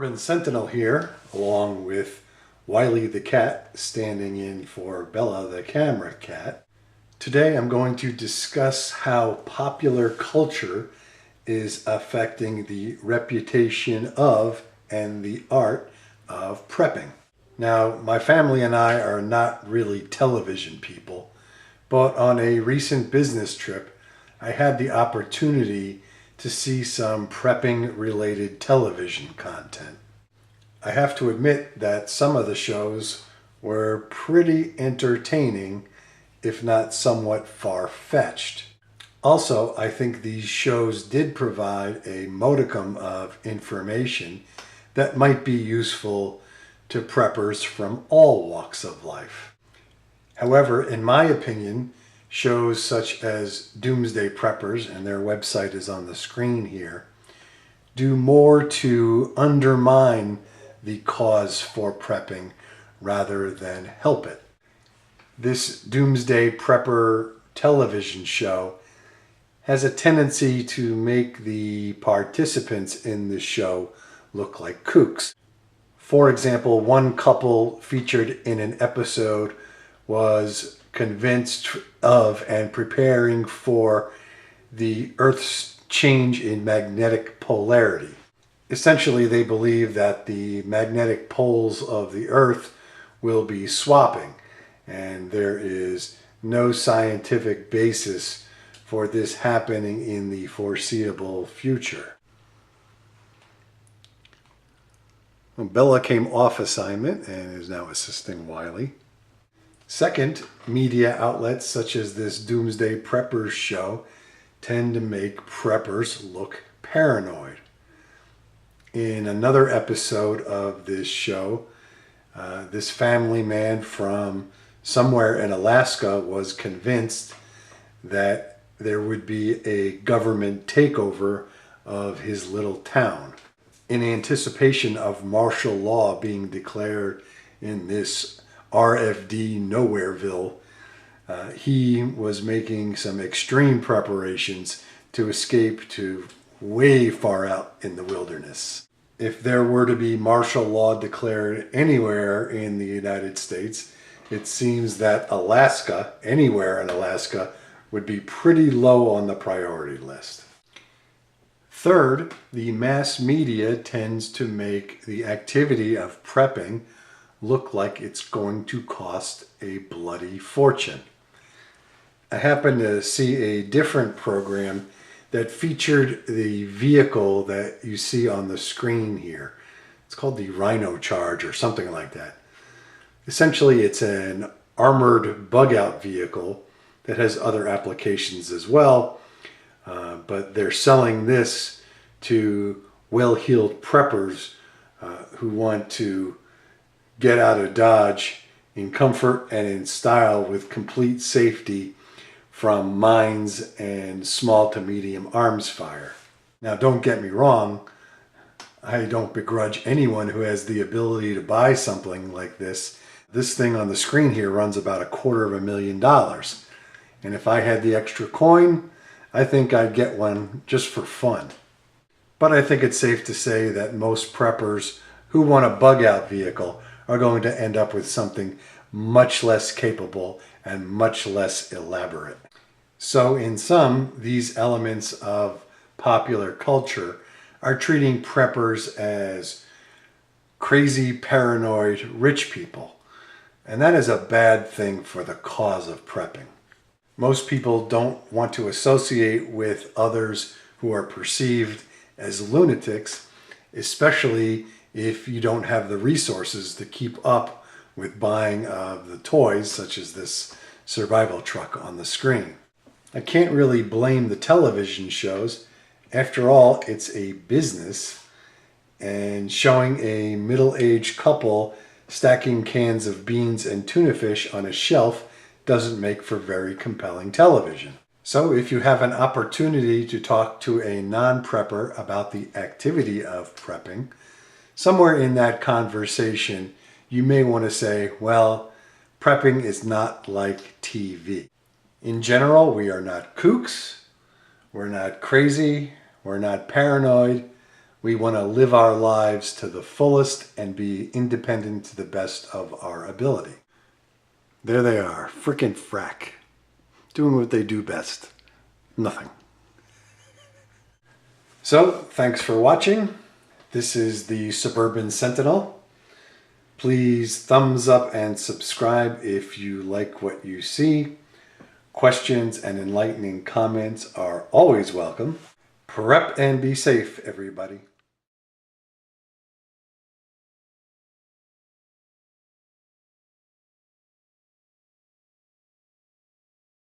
Urban Sentinel here, along with Wiley the cat, standing in for Bella the camera cat. Today I'm going to discuss how popular culture is affecting the reputation of and the art of prepping. Now, my family and I are not really television people, but on a recent business trip, I had the opportunity to see some prepping related television content. I have to admit that some of the shows were pretty entertaining, if not somewhat far-fetched. Also, I think these shows did provide a modicum of information that might be useful to preppers from all walks of life. However, in my opinion, shows such as Doomsday Preppers, and their website is on the screen here, do more to undermine the cause for prepping rather than help it. This Doomsday Prepper television show has a tendency to make the participants in the show look like kooks. For example, one couple featured in an episode was convinced of and preparing for the Earth's change in magnetic polarity. Essentially, they believe that the magnetic poles of the Earth will be swapping, and there is no scientific basis for this happening in the foreseeable future. Well, Bella came off assignment and is now assisting Wiley. Second, media outlets such as this Doomsday Preppers show tend to make preppers look paranoid. In another episode of this show, this family man from somewhere in Alaska was convinced that there would be a government takeover of his little town. In anticipation of martial law being declared in this RFD Nowhereville, he was making some extreme preparations to escape to way far out in the wilderness. If there were to be martial law declared anywhere in the United States, it seems that Alaska, anywhere in Alaska, would be pretty low on the priority list. Third, the mass media tends to make the activity of prepping look like it's going to cost a bloody fortune. I happened to see a different program that featured the vehicle that you see on the screen here. It's called the Rhino Charge or something like that. Essentially, it's an armored bug-out vehicle that has other applications as well, but they're selling this to well-heeled preppers who want to get out of Dodge in comfort and in style with complete safety from mines and small to medium arms fire. Now, don't get me wrong, I don't begrudge anyone who has the ability to buy something like this. This thing on the screen here runs about $250,000. And if I had the extra coin, I think I'd get one just for fun. But I think it's safe to say that most preppers who want a bug-out vehicle are going to end up with something much less capable and much less elaborate. So in sum, these elements of popular culture are treating preppers as crazy, paranoid, rich people. And that is a bad thing for the cause of prepping. Most people don't want to associate with others who are perceived as lunatics, especially if you don't have the resources to keep up with buying of the toys, such as this survival truck on the screen. I can't really blame the television shows. After all, it's a business, and showing a middle-aged couple stacking cans of beans and tuna fish on a shelf doesn't make for very compelling television. So if you have an opportunity to talk to a non-prepper about the activity of prepping, somewhere in that conversation, you may want to say, well, prepping is not like TV. In general, we are not kooks, we're not crazy, we're not paranoid, We want to live our lives to the fullest and be independent to the best of our ability. There they are, frickin' frack, doing what they do best. Nothing. So, thanks for watching. This is the Suburban Sentinel. Please thumbs up and subscribe if you like what you see. Questions and enlightening comments are always welcome. Prep and be safe, everybody.